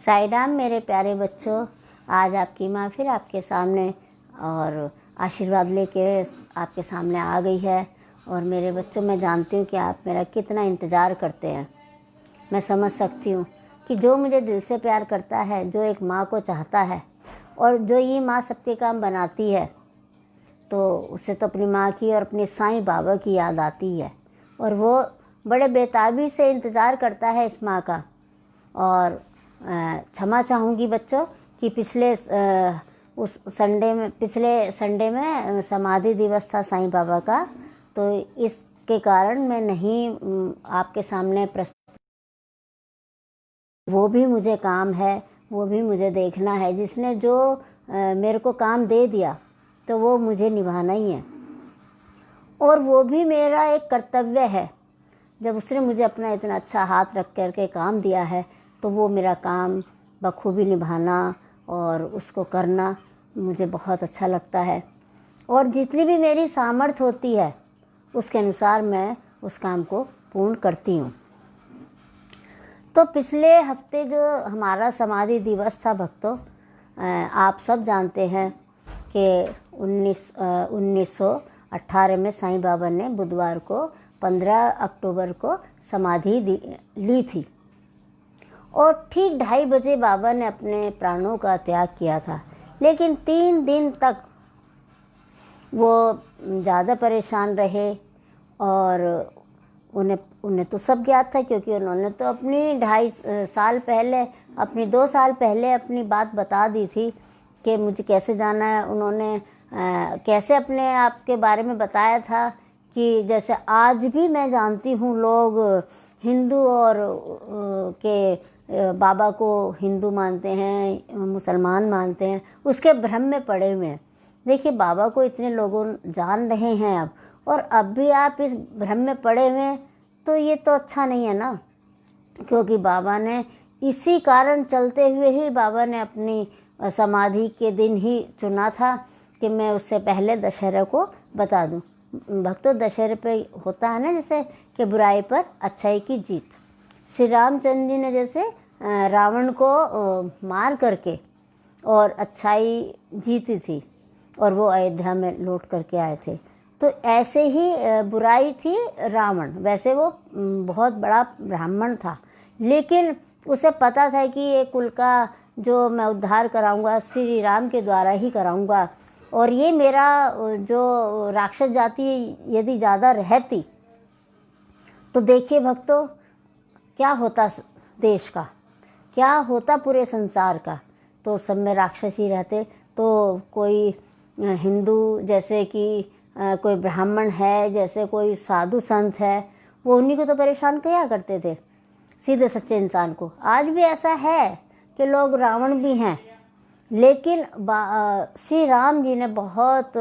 साईं राम मेरे प्यारे बच्चों, आज आपकी माँ फिर आपके सामने और आशीर्वाद लेके आपके सामने आ गई है। और मेरे बच्चों, मैं जानती हूँ कि आप मेरा कितना इंतज़ार करते हैं। मैं समझ सकती हूँ कि जो मुझे दिल से प्यार करता है, जो एक माँ को चाहता है और जो ये माँ सबके काम बनाती है, तो उसे तो अपनी माँ की और अपने साईं बाबा की याद आती है। और वो बड़े बेताबी से इंतज़ार करता है इस माँ का। और क्षमा चाहूँगी बच्चों कि पिछले संडे में समाधि दिवस था साईं बाबा का, तो इसके कारण मैं नहीं आपके सामने वो भी मुझे काम है, वो भी मुझे देखना है। जिसने जो मेरे को काम दे दिया तो वो मुझे निभाना ही है, और वो भी मेरा एक कर्तव्य है। जब उसने मुझे अपना इतना अच्छा हाथ रख करके काम दिया है, तो वो मेरा काम बखूबी निभाना और उसको करना मुझे बहुत अच्छा लगता है। और जितनी भी मेरी सामर्थ्य होती है, उसके अनुसार मैं उस काम को पूर्ण करती हूँ। तो पिछले हफ्ते जो हमारा समाधि दिवस था भक्तों, आप सब जानते हैं कि 1918 में साईं बाबा ने बुधवार को 15 अक्टूबर को समाधि ली थी। और ठीक 2:30 बजे बाबा ने अपने प्राणों का त्याग किया था। लेकिन 3 दिन तक वो ज़्यादा परेशान रहे। और उन्हें तो सब ज्ञात था, क्योंकि उन्होंने तो अपनी 2.5 साल पहले, अपनी 2 साल पहले अपनी बात बता दी थी कि मुझे कैसे जाना है। उन्होंने कैसे अपने आप के बारे में बताया था कि जैसे आज भी मैं जानती हूँ लोग हिंदू और के बाबा को हिंदू मानते हैं, मुसलमान मानते हैं, उसके भ्रम में पड़े हुए हैं। देखिए, बाबा को इतने लोगों जान रहे हैं अब, और अब भी आप इस भ्रम में पड़े हुए हैं, तो ये तो अच्छा नहीं है ना। क्योंकि बाबा ने इसी कारण चलते हुए ही बाबा ने अपनी समाधि के दिन ही चुना था कि मैं उससे पहले दशहरे को बता दूं। भक्तों, दशहरे पे होता है ना जैसे कि बुराई पर अच्छाई की जीत। श्री रामचंद्र जी ने जैसे रावण को मार करके और अच्छाई जीती थी, और वो अयोध्या में लौट करके आए थे। तो ऐसे ही बुराई थी रावण। वैसे वो बहुत बड़ा ब्राह्मण था, लेकिन उसे पता था कि ये कुल का जो मैं उद्धार कराऊंगा श्री राम के द्वारा ही कराऊंगा। और ये मेरा जो राक्षस जाति यदि ज़्यादा रहती, तो देखिए भक्तों, क्या होता देश का, क्या होता पूरे संसार का। तो सब में राक्षस ही रहते। तो कोई हिंदू जैसे कि कोई ब्राह्मण है, जैसे कोई साधु संत है, वो उन्हीं को तो परेशान किया करते थे, सीधे सच्चे इंसान को। आज भी ऐसा है कि लोग रावण भी हैं, लेकिन श्री राम जी ने बहुत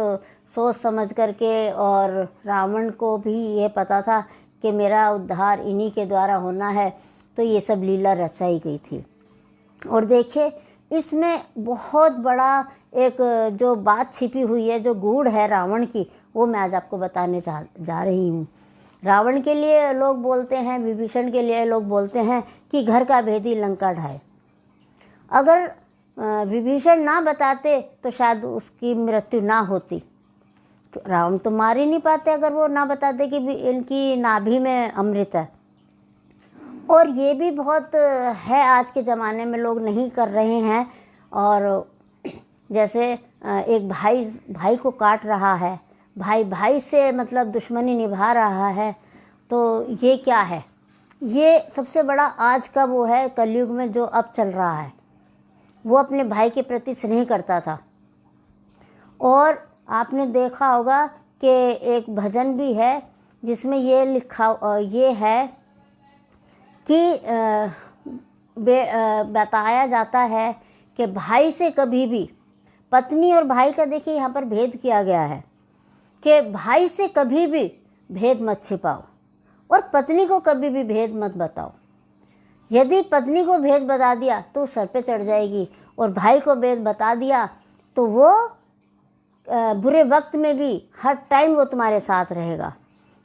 सोच समझ करके, और रावण को भी ये पता था कि मेरा उद्धार इन्हीं के द्वारा होना है, तो ये सब लीला रचाई गई थी। और देखिए, इसमें बहुत बड़ा एक जो बात छिपी हुई है, जो गूढ़ है रावण की, वो मैं आज आपको बताने जा रही हूँ। रावण के लिए लोग बोलते हैं, विभीषण के लिए लोग बोलते हैं कि घर का भेदी लंका ढाए। अगर विभीषण ना बताते तो शायद उसकी मृत्यु ना होती। रावण तो मार ही नहीं पाते अगर वो ना बताते कि इनकी नाभि में अमृत है। और ये भी बहुत है, आज के ज़माने में लोग नहीं कर रहे हैं। और जैसे एक भाई को काट रहा है, भाई से मतलब दुश्मनी निभा रहा है, तो ये क्या है? ये सबसे बड़ा आज का वो है कलयुग में जो अब चल रहा है। वो अपने भाई के प्रति स्नेह करता था। और आपने देखा होगा कि एक भजन भी है जिसमें ये ये है कि बताया जाता है कि भाई से कभी भी, पत्नी और भाई का देखिए यहाँ पर भेद किया गया है कि भाई से कभी भी भेद मत छिपाओ, और पत्नी को कभी भी भेद मत बताओ। यदि पत्नी को भेद बता दिया तो सर पे चढ़ जाएगी, और भाई को भेद बता दिया तो वो बुरे वक्त में भी हर टाइम वो तुम्हारे साथ रहेगा।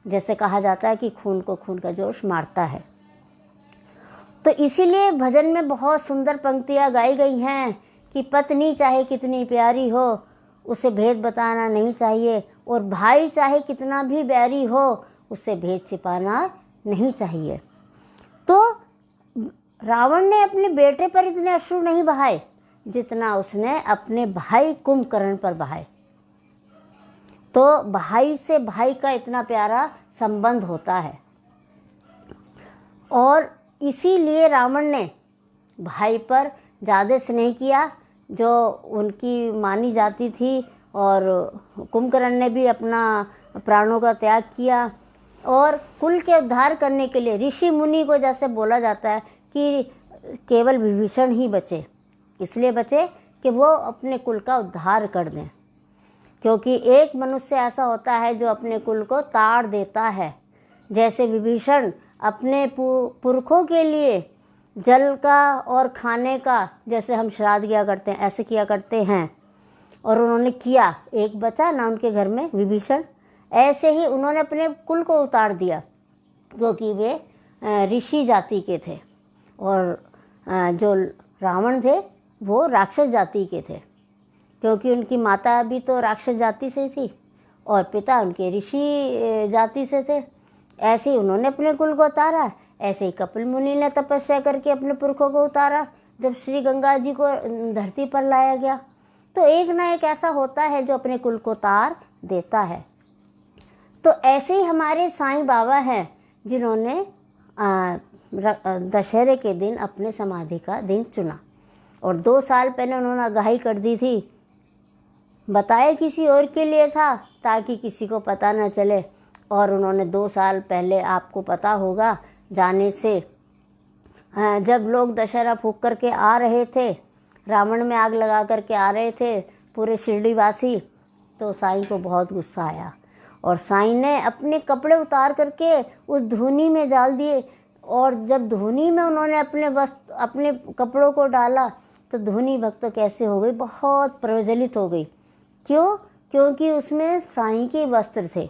जैसे कहा जाता है कि खून को खून का जोश मारता है। तो इसीलिए भजन में बहुत सुंदर पंक्तियाँ गाई गई हैं कि पत्नी चाहे कितनी प्यारी हो उसे भेद बताना नहीं चाहिए, और भाई चाहे कितना भी बैरी हो उससे भेद छिपाना नहीं चाहिए। तो रावण ने अपने बेटे पर इतने अश्रु नहीं बहाए जितना उसने अपने भाई कुंभकर्ण पर बहाए। तो भाई से भाई का इतना प्यारा संबंध होता है, और इसीलिए रावण ने भाई पर ज़्यादा स्नेह किया जो उनकी मानी जाती थी, और कुंभकर्ण ने भी अपना प्राणों का त्याग किया। और कुल के उद्धार करने के लिए ऋषि मुनि को जैसे बोला जाता है कि केवल विभीषण ही बचे, इसलिए बचे कि वो अपने कुल का उद्धार कर दें, क्योंकि एक मनुष्य ऐसा होता है जो अपने कुल को ताड़ देता है। जैसे विभीषण अपने पुरखों के लिए जल का और खाने का, जैसे हम श्राद्ध किया करते हैं ऐसे किया करते हैं, और उन्होंने किया, एक बचा ना उनके घर में विभीषण, ऐसे ही उन्होंने अपने कुल को उतार दिया, क्योंकि वे ऋषि जाति के थे, और जो रावण थे वो राक्षस जाति के थे, क्योंकि उनकी माता भी तो राक्षस जाति से थी और पिता उनके ऋषि जाति से थे। ऐसे ही उन्होंने अपने कुल को उतारा, ऐसे ही कपिल मुनि ने तपस्या करके अपने पुरखों को उतारा जब श्री गंगा जी को धरती पर लाया गया। तो एक ना एक ऐसा होता है जो अपने कुल को तार देता है। तो ऐसे ही हमारे साईं बाबा हैं जिन्होंने दशहरे के दिन अपने समाधि का दिन चुना, और 2 साल पहले उन्होंने आगाही कर दी थी, बताया किसी और के लिए था ताकि किसी को पता न चले, और उन्होंने 2 साल पहले, आपको पता होगा जाने से, जब लोग दशहरा फूंक करके आ रहे थे, रावण में आग लगा करके आ रहे थे पूरे शिरडी वासी, तो साईं को बहुत गुस्सा आया, और साईं ने अपने कपड़े उतार करके उस धूनी में डाल दिए, और जब धूनी में उन्होंने अपने कपड़ों को डाला तो धूनी भक्त कैसे हो गई, बहुत प्रज्वलित हो गई। क्यों? क्योंकि उसमें साईं के वस्त्र थे।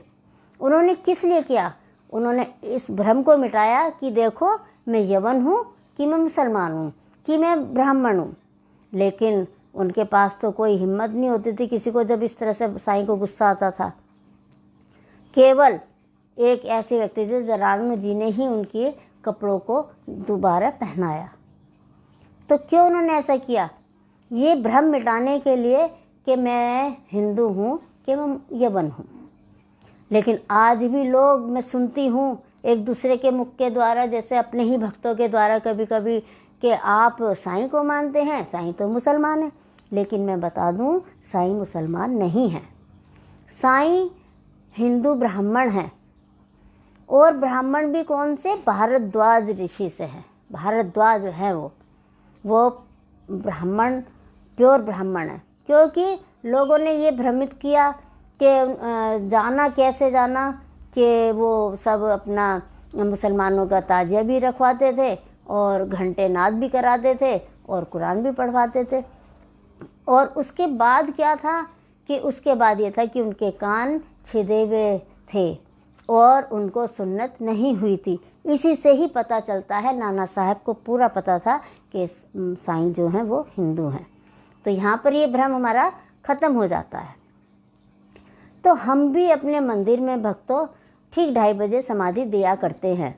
उन्होंने किस लिए किया? उन्होंने इस भ्रम को मिटाया कि देखो मैं यवन हूँ कि मैं मुसलमान हूँ कि मैं ब्राह्मण हूँ। लेकिन उनके पास तो कोई हिम्मत नहीं होती थी किसी को, जब इस तरह से साईं को गुस्सा आता था। केवल एक ऐसे व्यक्ति जो जरानू जी ने ही उनके कपड़ों को दोबारा पहनाया। तो क्यों उन्होंने ऐसा किया? ये भ्रम मिटाने के लिए कि मैं हिंदू हूँ कि मैं यवन हूँ। लेकिन आज भी लोग, मैं सुनती हूँ एक दूसरे के मुख के द्वारा, जैसे अपने ही भक्तों के द्वारा कभी कभी, कि आप साईं को मानते हैं, साईं तो मुसलमान है। लेकिन मैं बता दूँ, साईं मुसलमान नहीं है। साईं हिंदू ब्राह्मण हैं, और ब्राह्मण भी कौन से? भारद्वाज ऋषि से है। भारद्वाज है वो ब्राह्मण, प्योर ब्राह्मण है। क्योंकि लोगों ने ये भ्रमित किया कि जाना कैसे जाना कि वो सब अपना मुसलमानों का ताजिया भी रखवाते थे और घंटे नाद भी कराते थे और कुरान भी पढ़वाते थे। और उसके बाद क्या था कि उसके बाद ये था कि उनके कान छिदे हुए थे और उनको सुन्नत नहीं हुई थी। इसी से ही पता चलता है, नाना साहब को पूरा पता था कि साईं जो हैं वो हिंदू हैं। तो यहाँ पर ये भ्रम हमारा ख़त्म हो जाता है। तो हम भी अपने मंदिर में भक्तों ठीक 2:30 बजे समाधि दिया करते हैं।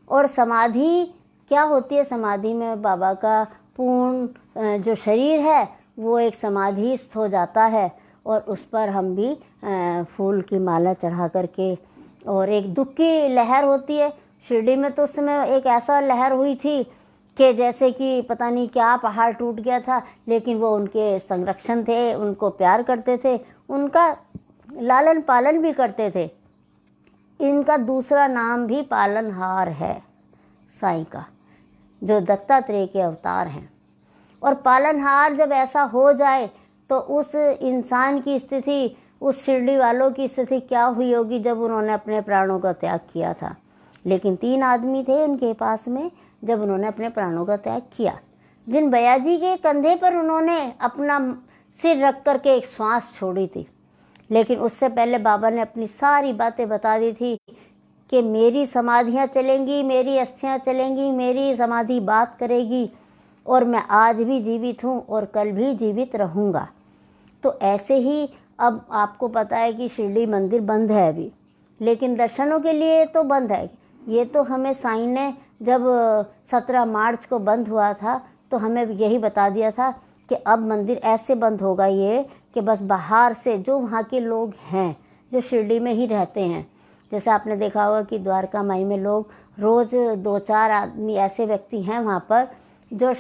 और समाधि क्या होती है? समाधि में बाबा का पूर्ण जो शरीर है वो एक समाधिस्थ हो जाता है, और उस पर हम भी फूल की माला चढ़ा करके, और एक दुख की लहर होती है शिरडी में। तो उस समय एक ऐसा लहर हुई थी कि जैसे कि पता नहीं क्या पहाड़ टूट गया था, लेकिन वो उनके संरक्षण थे, उनको प्यार करते थे, उनका लालन पालन भी करते थे। इनका दूसरा नाम भी पालनहार है साईं का, जो दत्तात्रेय के अवतार हैं। और पालनहार जब ऐसा हो जाए तो उस इंसान की स्थिति, उस शिरडी वालों की स्थिति क्या हुई होगी जब उन्होंने अपने प्राणों का त्याग किया था। लेकिन 3 आदमी थे उनके पास में जब उन्होंने अपने प्राणों का त्याग किया। जिन भैयाजी के कंधे पर उन्होंने अपना सिर रख करके एक श्वास छोड़ी थी, लेकिन उससे पहले बाबा ने अपनी सारी बातें बता दी थी कि मेरी समाधियाँ चलेंगी, मेरी अस्थियाँ चलेंगी, मेरी समाधि बात करेगी और मैं आज भी जीवित हूँ और कल भी जीवित रहूँगा। तो ऐसे ही अब आपको पता है कि शिरडी मंदिर बंद है अभी, लेकिन दर्शनों के लिए तो बंद है। ये तो हमें साईं ने जब 17 मार्च को बंद हुआ था तो हमें यही बता दिया था कि अब मंदिर ऐसे बंद होगा ये कि बस बाहर से जो वहाँ के लोग हैं जो शिरडी में ही रहते हैं, जैसे आपने देखा होगा कि द्वारका माई में लोग रोज़ 2-4 आदमी ऐसे व्यक्ति हैं वहाँ पर जो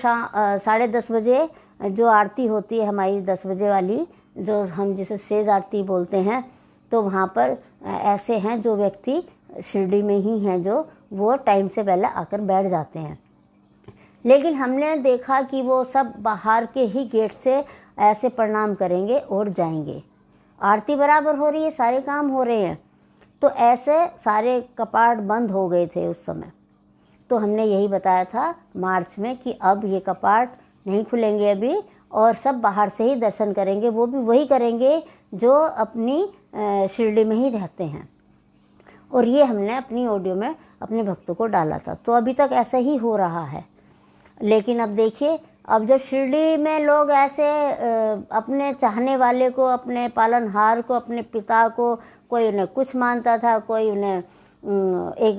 10:30 बजे जो आरती होती है हमारी 10 बजे वाली, जो हम जिसे सेज आरती बोलते हैं, तो वहाँ पर ऐसे हैं जो व्यक्ति शिरडी में ही हैं जो वो टाइम से पहले आकर बैठ जाते हैं। लेकिन हमने देखा कि वो सब बाहर के ही गेट से ऐसे प्रणाम करेंगे और जाएंगे। आरती बराबर हो रही है, सारे काम हो रहे हैं, तो ऐसे सारे कपाट बंद हो गए थे उस समय। तो हमने यही बताया था मार्च में कि अब ये कपाट नहीं खुलेंगे अभी और सब बाहर से ही दर्शन करेंगे, वो भी वही करेंगे जो अपनी शिरडी में ही रहते हैं। और ये हमने अपनी ऑडियो में अपने भक्तों को डाला था। तो अभी तक ऐसा ही हो रहा है। लेकिन अब देखिए, अब जब शिरडी में लोग ऐसे अपने चाहने वाले को, अपने पालनहार को, अपने पिता को, कोई उन्हें कुछ मानता था, कोई उन्हें एक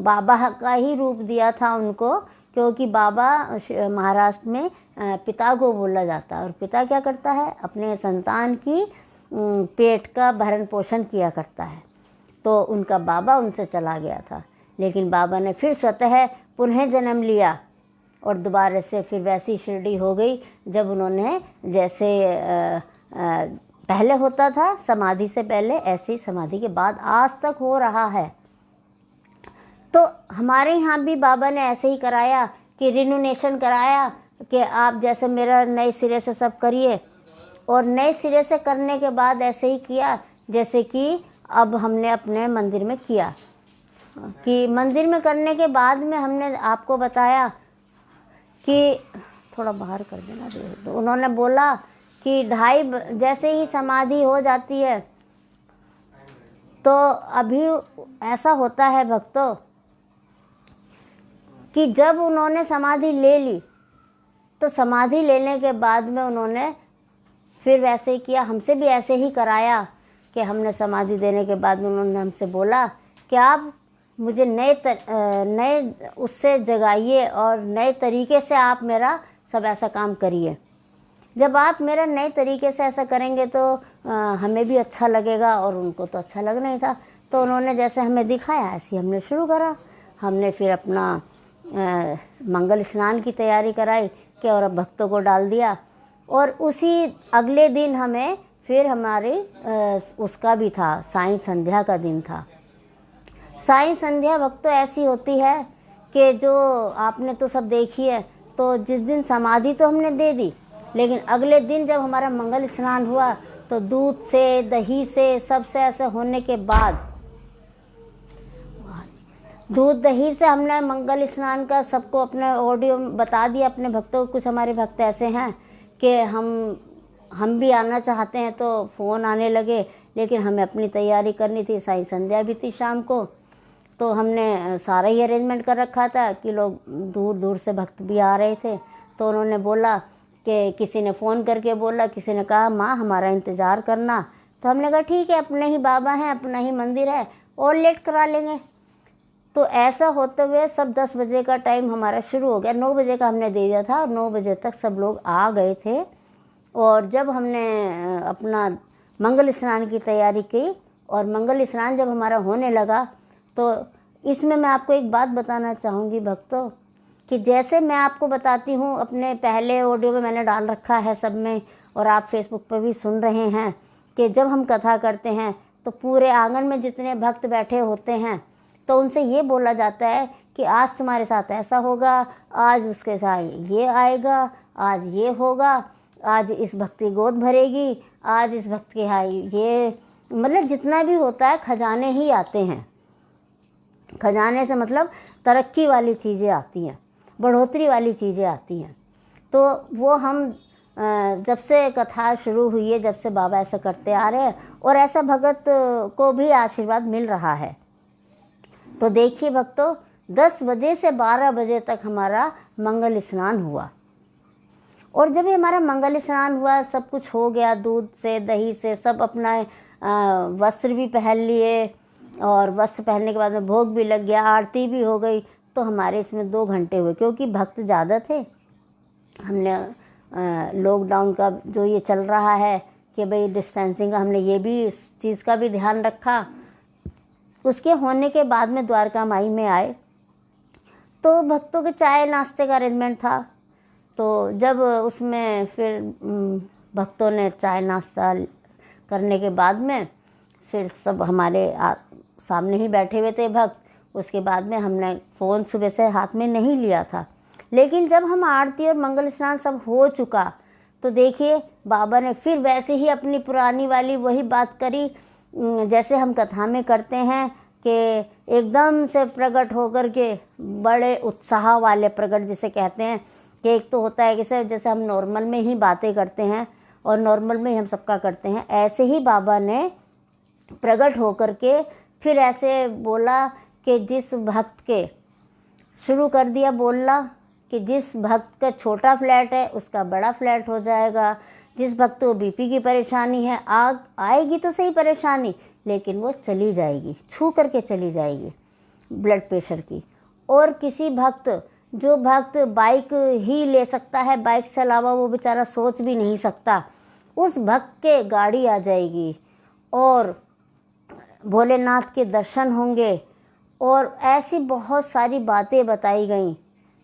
बाबा का ही रूप दिया था उनको, क्योंकि बाबा महाराष्ट्र में पिता को बोला जाता है। और पिता क्या करता है? अपने संतान की पेट का भरण पोषण किया करता है। तो उनका बाबा उनसे चला गया था, लेकिन बाबा ने फिर स्वतः पुनः जन्म लिया और दोबारा से फिर वैसी शिरडी हो गई जब उन्होंने जैसे पहले होता था समाधि से पहले, ऐसे ही समाधि के बाद आज तक हो रहा है। तो हमारे यहाँ भी बाबा ने ऐसे ही कराया कि रिन्यूनेशन कराया कि आप जैसे मेरा नए सिरे से सब करिए, और नए सिरे से करने के बाद ऐसे ही किया जैसे कि अब हमने अपने मंदिर में किया। कि मंदिर में करने के बाद में हमने आपको बताया कि थोड़ा बाहर कर देना। तो उन्होंने बोला कि 2:30 जैसे ही समाधि हो जाती है, तो अभी ऐसा होता है भक्तों कि जब उन्होंने समाधि ले ली तो समाधि लेने के बाद में उन्होंने फिर वैसे ही किया, हमसे भी ऐसे ही कराया कि हमने समाधि देने के बाद में उन्होंने हमसे बोला कि आप मुझे नए उससे जगाइए और नए तरीके से आप मेरा सब ऐसा काम करिए। जब आप मेरा नए तरीके से ऐसा करेंगे तो हमें भी अच्छा लगेगा, और उनको तो अच्छा लगना ही था। तो उन्होंने जैसे हमें दिखाया ऐसे ही हमने शुरू करा। हमने फिर अपना मंगल स्नान की तैयारी कराई कि और भक्तों को डाल दिया, और उसी अगले दिन हमें फिर हमारी उसका भी था, साईं संध्या का दिन था। साईं संध्या भक्तों ऐसी होती है कि जो आपने तो सब देखी है। तो जिस दिन समाधि तो हमने दे दी, लेकिन अगले दिन जब हमारा मंगल स्नान हुआ तो दूध से, दही से, सबसे ऐसे होने के बाद दूध दही से हमने मंगल स्नान का सबको अपने ऑडियो में बता दिया अपने भक्तों को। कुछ हमारे भक्त ऐसे हैं कि हम भी आना चाहते हैं, तो फ़ोन आने लगे, लेकिन हमें अपनी तैयारी करनी थी। साईं संध्या भी थी शाम को, तो हमने सारा ही अरेंजमेंट कर रखा था कि लोग दूर दूर से भक्त भी आ रहे थे। तो उन्होंने बोला कि किसी ने फ़ोन करके बोला, किसी ने कहा माँ हमारा इंतज़ार करना। तो हमने कहा ठीक है, अपने ही बाबा हैं, अपना ही मंदिर है, और लेट करा लेंगे। तो ऐसा होते हुए सब 10 बजे का टाइम हमारा शुरू हो गया। 9 बजे का हमने दे दिया था और 9 बजे तक सब लोग आ गए थे। और जब हमने अपना मंगल स्नान की तैयारी की और मंगल स्नान जब हमारा होने लगा, तो इसमें मैं आपको एक बात बताना चाहूँगी भक्तों, कि जैसे मैं आपको बताती हूँ, अपने पहले ऑडियो में मैंने डाल रखा है सब में, और आप फेसबुक पर भी सुन रहे हैं कि जब हम कथा करते हैं तो पूरे आंगन में जितने भक्त बैठे होते हैं तो उनसे ये बोला जाता है कि आज तुम्हारे साथ ऐसा होगा, आज उसके साथ ये आएगा, आज ये होगा, आज इस भक्त की गोद भरेगी, आज इस भक्त के यहाँ ये, मतलब जितना भी होता है खजाने ही आते हैं। खजाने से मतलब तरक्की वाली चीज़ें आती हैं, बढ़ोतरी वाली चीज़ें आती हैं। तो वो हम जब से कथा शुरू हुई है, जब से बाबा ऐसा करते आ रहे हैं, और ऐसा भगत को भी आशीर्वाद मिल रहा है। तो देखिए भक्तों, 10 बजे से 12 बजे तक हमारा मंगल स्नान हुआ। और जब ये हमारा मंगल स्नान हुआ, सब कुछ हो गया, दूध से दही से सब अपना वस्त्र भी पहन लिए, और वस्त्र पहनने के बाद में भोग भी लग गया, आरती भी हो गई। तो हमारे इसमें 2 घंटे हुए, क्योंकि भक्त ज़्यादा थे। हमने लॉकडाउन का जो ये चल रहा है कि भाई डिस्टेंसिंग का, हमने ये भी इस चीज़ का भी ध्यान रखा। उसके होने के बाद में द्वारका माई में आए तो भक्तों के चाय नाश्ते का अरेंजमेंट था। तो जब उसमें फिर भक्तों ने चाय नाश्ता करने के बाद में फिर सब हमारे सामने ही बैठे हुए थे भक्त। उसके बाद में हमने फ़ोन सुबह से हाथ में नहीं लिया था, लेकिन जब हम आरती और मंगल स्नान सब हो चुका तो देखिए बाबा ने फिर वैसे ही अपनी पुरानी वाली वही बात करी, जैसे हम कथा में करते हैं कि एकदम से प्रकट होकर के, बड़े उत्साह वाले प्रकट जिसे कहते हैं। कि एक तो होता है कि सर जैसे हम नॉर्मल में ही बातें करते हैं और नॉर्मल में ही हम सबका करते हैं, ऐसे ही बाबा ने प्रकट होकर के फिर ऐसे बोला कि जिस भक्त के, शुरू कर दिया बोलना कि जिस भक्त का छोटा फ्लैट है उसका बड़ा फ्लैट हो जाएगा, जिस भक्त को बीपी की परेशानी है, आग आएगी तो सही परेशानी, लेकिन वो चली जाएगी, छू करके चली जाएगी ब्लड प्रेशर की। और किसी भक्त, जो भक्त बाइक ही ले सकता है, बाइक से अलावा वो बेचारा सोच भी नहीं सकता, उस भक्त के गाड़ी आ जाएगी और भोलेनाथ के दर्शन होंगे। और ऐसी बहुत सारी बातें बताई गई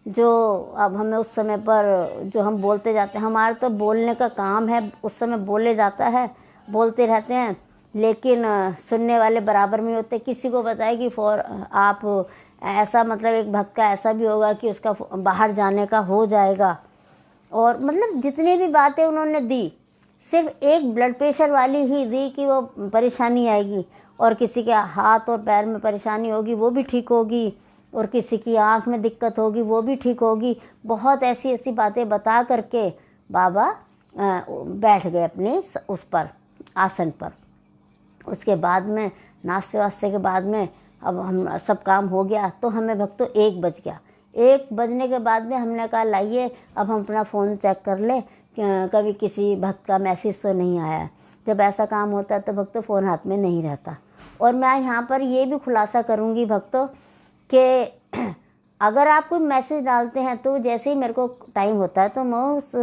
जो अब हमें उस समय पर, जो हम बोलते जाते हैं, हमारा तो बोलने का काम है, उस समय बोले जाता है, बोलते रहते हैं, लेकिन सुनने वाले बराबर में होते। किसी को बताए कि आप ऐसा, मतलब एक भक्त का ऐसा भी होगा कि उसका बाहर जाने का हो जाएगा। और मतलब जितनी भी बातें उन्होंने दी, सिर्फ एक ब्लड प्रेशर वाली ही दी कि वो परेशानी आएगी, और किसी के हाथ और पैर में परेशानी होगी वो भी ठीक होगी, और किसी की आँख में दिक्कत होगी वो भी ठीक होगी। बहुत ऐसी ऐसी बातें बता करके बाबा बैठ गए अपने उस पर, आसन पर। उसके बाद में नाश्ते वास्ते के बाद में अब हम सब काम हो गया तो हमें भक्तों 1 बज गया। 1 बजने के बाद में हमने कहा लाइए अब हम अपना फ़ोन चेक कर ले, कभी किसी भक्त का मैसेज तो नहीं आया। जब ऐसा काम होता है तो भक्तों फ़ोन हाथ में नहीं रहता। और मैं यहाँ पर ये भी खुलासा करूँगी भक्तों कि अगर आप कोई मैसेज डालते हैं तो जैसे ही मेरे को टाइम होता है तो मैं उस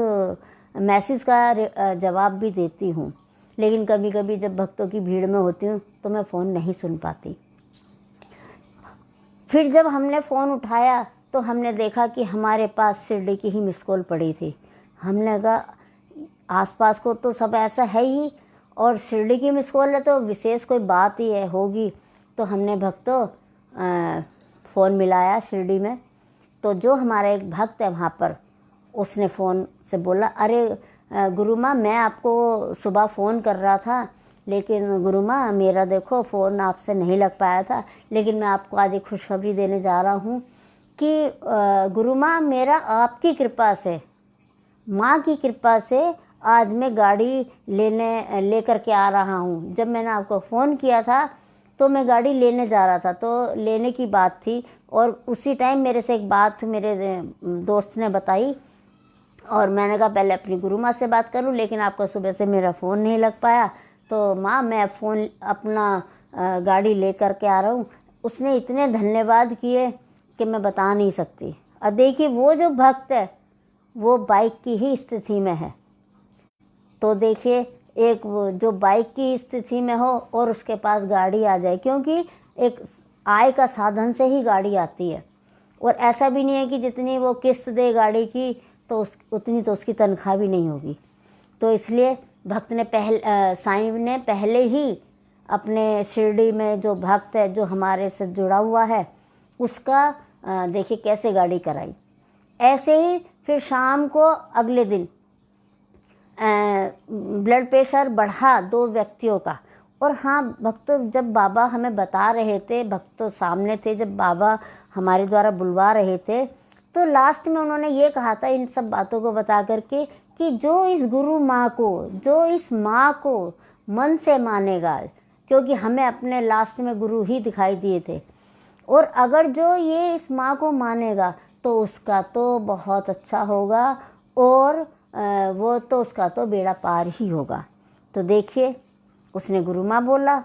मैसेज का जवाब भी देती हूँ, लेकिन कभी कभी जब भक्तों की भीड़ में होती हूँ तो मैं फ़ोन नहीं सुन पाती। फिर जब हमने फ़ोन उठाया तो हमने देखा कि हमारे पास शिरडी की ही मिस कॉल पड़ी थी। हमने कहा आसपास को तो सब ऐसा है ही, और शिरडी की मिस कॉल है तो विशेष कोई बात ही है होगी। तो हमने भक्तों फ़ोन मिलाया शिरडी में, तो जो हमारा एक भक्त है वहाँ पर, उसने फ़ोन से बोला, अरे गुरु माँ मैं आपको सुबह फ़ोन कर रहा था, लेकिन गुरु माँ मेरा देखो फ़ोन आपसे नहीं लग पाया था, लेकिन मैं आपको आज एक खुशखबरी देने जा रहा हूँ कि गुरु माँ मेरा आपकी कृपा से, माँ की कृपा से आज मैं गाड़ी लेकर के आ रहा हूँ। जब मैंने आपको फ़ोन किया था तो मैं गाड़ी लेने जा रहा था, तो लेने की बात थी, और उसी टाइम मेरे से एक बात मेरे दोस्त ने बताई, और मैंने कहा पहले अपनी गुरु माँ से बात करूँ, लेकिन आपका सुबह से मेरा फ़ोन नहीं लग पाया, तो माँ मैं फ़ोन अपना गाड़ी लेकर के आ रहा हूँ। उसने इतने धन्यवाद किए कि मैं बता नहीं सकती। और देखिए वो जो भक्त है वो बाइक की ही स्थिति में है, तो देखिए एक जो बाइक की स्थिति में हो और उसके पास गाड़ी आ जाए, क्योंकि एक आय का साधन से ही गाड़ी आती है, और ऐसा भी नहीं है कि जितनी वो किस्त दे गाड़ी की तो उतनी तो उसकी तनख्वाह भी नहीं होगी। तो इसलिए भक्त ने साईं ने पहले ही अपने शिरडी में जो भक्त है जो हमारे से जुड़ा हुआ है उसका देखिए कैसे गाड़ी कराई। ऐसे ही फिर शाम को अगले दिन ब्लड प्रेशर बढ़ा 2 व्यक्तियों का। और हाँ भक्तों, जब बाबा हमें बता रहे थे, भक्तों सामने थे, जब बाबा हमारे द्वारा बुलवा रहे थे, तो लास्ट में उन्होंने ये कहा था इन सब बातों को बता करके कि जो इस गुरु माँ को, जो इस माँ को मन से मानेगा, क्योंकि हमें अपने लास्ट में गुरु ही दिखाई दिए थे, और अगर जो ये इस माँ को मानेगा तो उसका तो बहुत अच्छा होगा, और वो तो उसका तो बेड़ा पार ही होगा। तो देखिए, उसने गुरु माँ बोला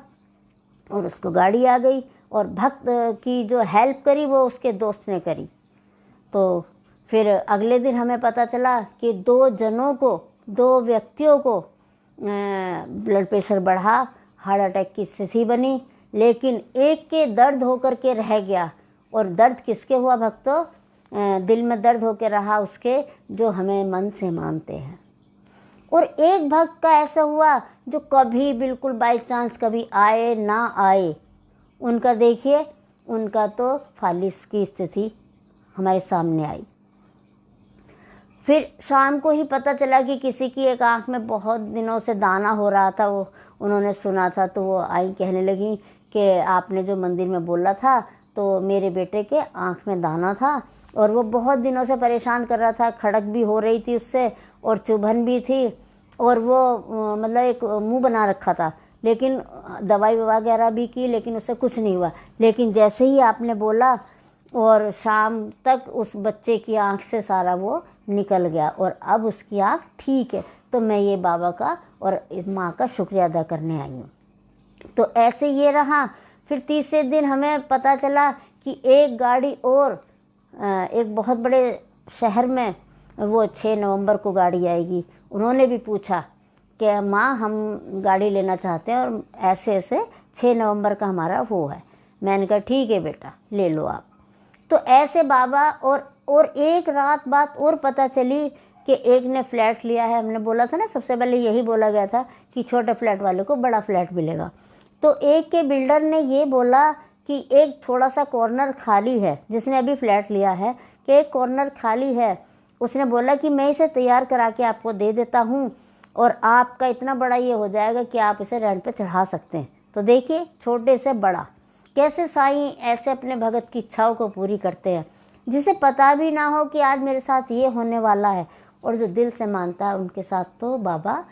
और उसको गाड़ी आ गई, और भक्त की जो हेल्प करी वो उसके दोस्त ने करी। तो फिर अगले दिन हमें पता चला कि 2 व्यक्तियों को ब्लड प्रेशर बढ़ा, हार्ट अटैक की स्थिति बनी, लेकिन एक के दर्द होकर के रह गया। और दर्द किसके हुआ भक्तों? दिल में दर्द होकर रहा उसके जो हमें मन से मानते हैं। और एक भक्त का ऐसा हुआ जो कभी बिल्कुल बाई चांस कभी आए ना आए, उनका देखिए, उनका तो फालिस की स्थिति हमारे सामने आई। फिर शाम को ही पता चला कि किसी की एक आंख में बहुत दिनों से दाना हो रहा था, वो उन्होंने सुना था। तो वो आई, कहने लगी कि आपने जो मंदिर में बोला था, तो मेरे बेटे के आंख में दाना था और वो बहुत दिनों से परेशान कर रहा था, खड़क भी हो रही थी उससे और चुभन भी थी, और वो मतलब एक मुंह बना रखा था, लेकिन दवाई वगैरह भी की, लेकिन उससे कुछ नहीं हुआ। लेकिन जैसे ही आपने बोला, और शाम तक उस बच्चे की आंख से सारा वो निकल गया, और अब उसकी आंख ठीक है। तो मैं ये बाबा का और माँ का शुक्रिया अदा करने आई हूँ। तो ऐसे ये रहा। फिर तीसरे दिन हमें पता चला कि एक गाड़ी और एक बहुत बड़े शहर में, वो 6 नवंबर को गाड़ी आएगी। उन्होंने भी पूछा कि माँ हम गाड़ी लेना चाहते हैं और ऐसे ऐसे 6 नवंबर का हमारा वो है। मैंने कहा ठीक है बेटा, ले लो आप। तो ऐसे बाबा, और एक रात बात और पता चली कि एक ने फ्लैट लिया है। हमने बोला था ना, सबसे पहले यही बोला गया था कि छोटे फ्लैट वाले को बड़ा फ्लैट मिलेगा। तो एक के बिल्डर ने ये बोला कि एक थोड़ा सा कॉर्नर खाली है, जिसने अभी फ्लैट लिया है, कि एक कॉर्नर खाली है। उसने बोला कि मैं इसे तैयार करा के आपको दे देता हूँ, और आपका इतना बड़ा ये हो जाएगा कि आप इसे रेंट पे चढ़ा सकते हैं। तो देखिए, छोटे से बड़ा कैसे साईं ऐसे अपने भगत की इच्छाओं को पूरी करते हैं, जिसे पता भी ना हो कि आज मेरे साथ ये होने वाला है, और जो दिल से मानता है उनके साथ तो बाबा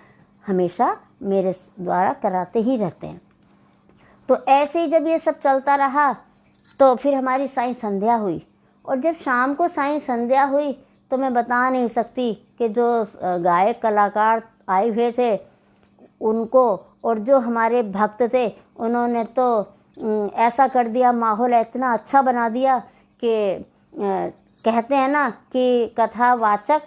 हमेशा मेरे द्वारा कराते ही रहते हैं। तो ऐसे ही जब ये सब चलता रहा, तो फिर हमारी साईं संध्या हुई। और जब शाम को साईं संध्या हुई, तो मैं बता नहीं सकती कि जो गायक कलाकार आए हुए थे उनको, और जो हमारे भक्त थे, उन्होंने तो ऐसा कर दिया, माहौल इतना अच्छा बना दिया कि कहते हैं ना कि कथावाचक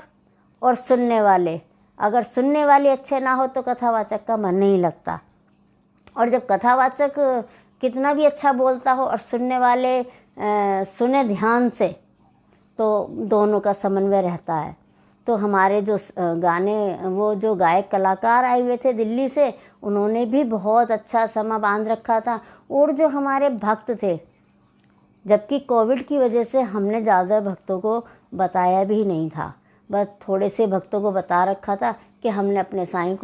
और सुनने वाले, अगर सुनने वाले अच्छे ना हो तो कथावाचक का मन नहीं लगता। और जब कथावाचक कितना भी अच्छा बोलता हो और सुनने वाले सुने ध्यान से, तो दोनों का समन्वय रहता है। तो हमारे जो गाने, वो जो गायक कलाकार आए हुए थे दिल्ली से, उन्होंने भी बहुत अच्छा समा बांध रखा था। और जो हमारे भक्त थे, जबकि कोविड की वजह से हमने ज़्यादा भक्तों को बताया भी नहीं था, बस थोड़े से भक्तों को बता रखा था कि हमने अपने साईं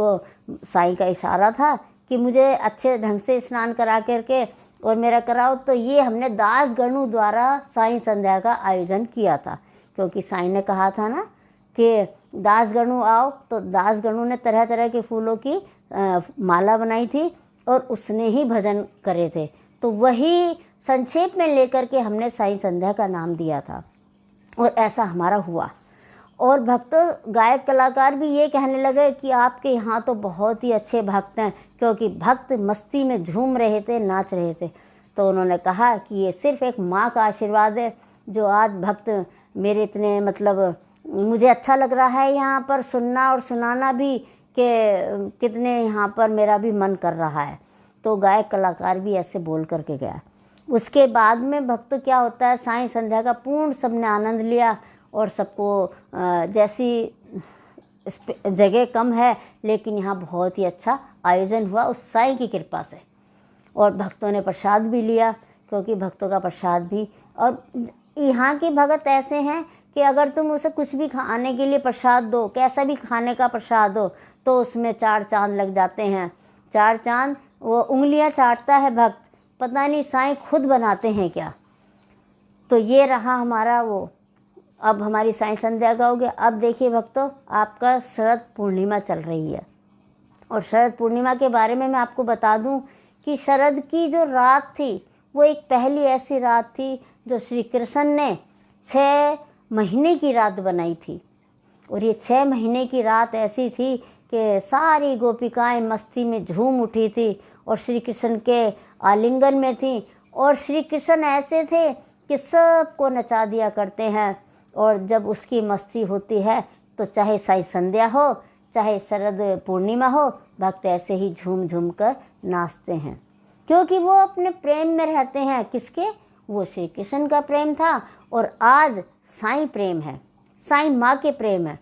का इशारा था कि मुझे अच्छे ढंग से स्नान करा करके और मेरा कराओ। तो ये हमने दास गणु द्वारा साईं संध्या का आयोजन किया था, क्योंकि साईं ने कहा था ना कि दास गणु आओ। तो दास गणु ने तरह तरह के फूलों की माला बनाई थी और उसने ही भजन करे थे। तो वही संक्षेप में लेकर के हमने साईं संध्या का नाम दिया था, और ऐसा हमारा हुआ। और भक्तों, गायक कलाकार भी ये कहने लगे कि आपके यहाँ तो बहुत ही अच्छे भक्त हैं, क्योंकि भक्त मस्ती में झूम रहे थे, नाच रहे थे। तो उन्होंने कहा कि ये सिर्फ एक माँ का आशीर्वाद है, जो आज भक्त मेरे इतने, मतलब मुझे अच्छा लग रहा है यहाँ पर सुनना और सुनाना भी, कि कितने यहाँ पर मेरा भी मन कर रहा है। तो गायक कलाकार भी ऐसे बोल करके गया। उसके बाद में भक्त क्या होता है, साईं संध्या का पूर्ण सबने आनंद लिया, और सबको जैसी जगह कम है, लेकिन यहाँ बहुत ही अच्छा आयोजन हुआ उस साईं की कृपा से। और भक्तों ने प्रसाद भी लिया, क्योंकि भक्तों का प्रसाद भी, और यहाँ के भगत ऐसे हैं कि अगर तुम उसे कुछ भी खाने के लिए प्रसाद दो, कैसा भी खाने का प्रसाद दो, तो उसमें 4 चांद लग जाते हैं। 4 चांद, वो उंगलियां चाटता है भक्त, पता नहीं साईं खुद बनाते हैं क्या। तो ये रहा हमारा वो। अब हमारी साईं संध्या का हो गया। अब देखिए भक्तों, आपका शरद पूर्णिमा चल रही है, और शरद पूर्णिमा के बारे में मैं आपको बता दूं कि शरद की जो रात थी वो एक पहली ऐसी रात थी जो श्री कृष्ण ने 6 महीने की रात बनाई थी। और ये 6 महीने की रात ऐसी थी कि सारी गोपिकाएं मस्ती में झूम उठी थी और श्री कृष्ण के आलिंगन में थी। और श्री कृष्ण ऐसे थे कि सबको नचा दिया करते हैं। और जब उसकी मस्ती होती है तो चाहे साई संध्या हो, चाहे शरद पूर्णिमा हो, भक्त ऐसे ही झूम झूम कर नाचते हैं, क्योंकि वो अपने प्रेम में रहते हैं। किसके? वो श्री कृष्ण का प्रेम था और आज साईं प्रेम है, साईं माँ के प्रेम है।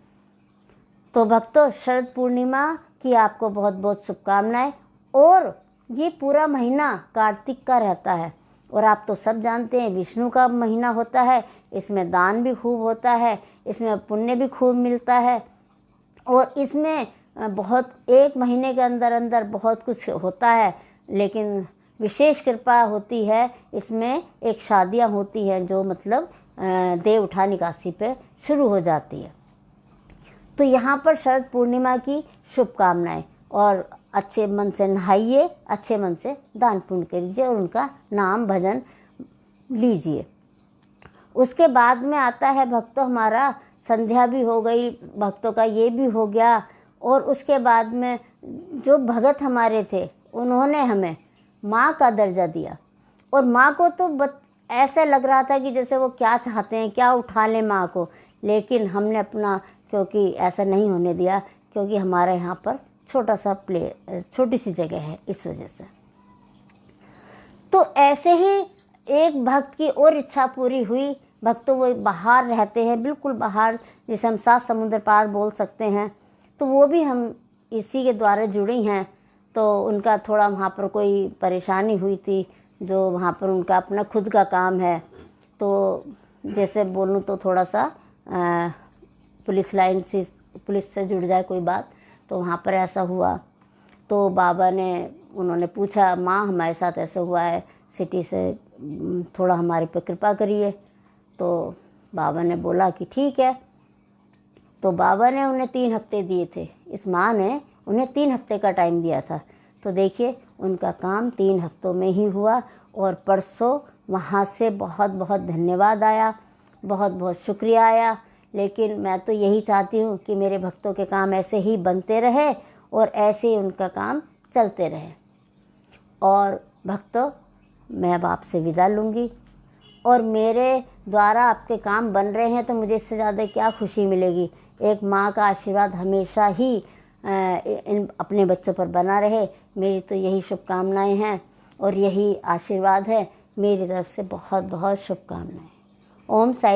तो भक्तों, शरद पूर्णिमा की आपको बहुत बहुत शुभकामनाएं। और ये पूरा महीना कार्तिक का रहता है और आप तो सब जानते हैं विष्णु का महीना होता है। इसमें दान भी खूब होता है, इसमें पुण्य भी खूब मिलता है और इसमें बहुत एक महीने के अंदर अंदर बहुत कुछ होता है। लेकिन विशेष कृपा होती है इसमें, एक शादियां होती हैं जो मतलब देव उठा निकासी पे शुरू हो जाती है। तो यहाँ पर शरद पूर्णिमा की शुभकामनाएं। और अच्छे मन से नहाइए, अच्छे मन से दान पुण्य करिए और उनका नाम भजन लीजिए। उसके बाद में आता है भक्तों, हमारा संध्या भी हो गई, भक्तों का ये भी हो गया। और उसके बाद में जो भगत हमारे थे उन्होंने हमें माँ का दर्जा दिया। और माँ को तो ऐसा लग रहा था कि जैसे वो क्या चाहते हैं, क्या उठा लें माँ को। लेकिन हमने अपना, क्योंकि ऐसा नहीं होने दिया, क्योंकि हमारे यहाँ पर छोटी सी जगह है, इस वजह से। तो ऐसे ही एक भक्त की और इच्छा पूरी हुई। भक्तों वो बाहर रहते हैं, बिल्कुल बाहर, जिसे हम 7 समुद्र पार बोल सकते हैं। तो वो भी हम इसी के द्वारा जुड़ी हैं। तो उनका थोड़ा वहाँ पर कोई परेशानी हुई थी, जो वहाँ पर उनका अपना खुद का काम है। तो जैसे बोलूँ तो थोड़ा सा पुलिस से जुड़ जाए कोई बात, तो वहाँ पर ऐसा हुआ। तो बाबा ने, उन्होंने पूछा, माँ हमारे साथ ऐसा हुआ है सिटी से, थोड़ा हमारे पे कृपा करिए। तो बाबा ने बोला कि ठीक है। तो बाबा ने उन्हें 3 हफ्ते दिए थे, इस माँ ने उन्हें 3 हफ्ते का टाइम दिया था। तो देखिए उनका काम 3 हफ्तों में ही हुआ। और परसों वहाँ से बहुत बहुत धन्यवाद आया, बहुत बहुत शुक्रिया आया। लेकिन मैं तो यही चाहती हूँ कि मेरे भक्तों के काम ऐसे ही बनते रहे और ऐसे ही उनका काम चलते रहे। और भक्तों, मैं अब आपसे विदा लूँगी। और मेरे द्वारा आपके काम बन रहे हैं तो मुझे इससे ज़्यादा क्या खुशी मिलेगी। एक माँ का आशीर्वाद हमेशा ही अपने बच्चों पर बना रहे, मेरी तो यही शुभकामनाएं हैं और यही आशीर्वाद है। मेरी तरफ से बहुत बहुत शुभकामनाएं। ओम साई।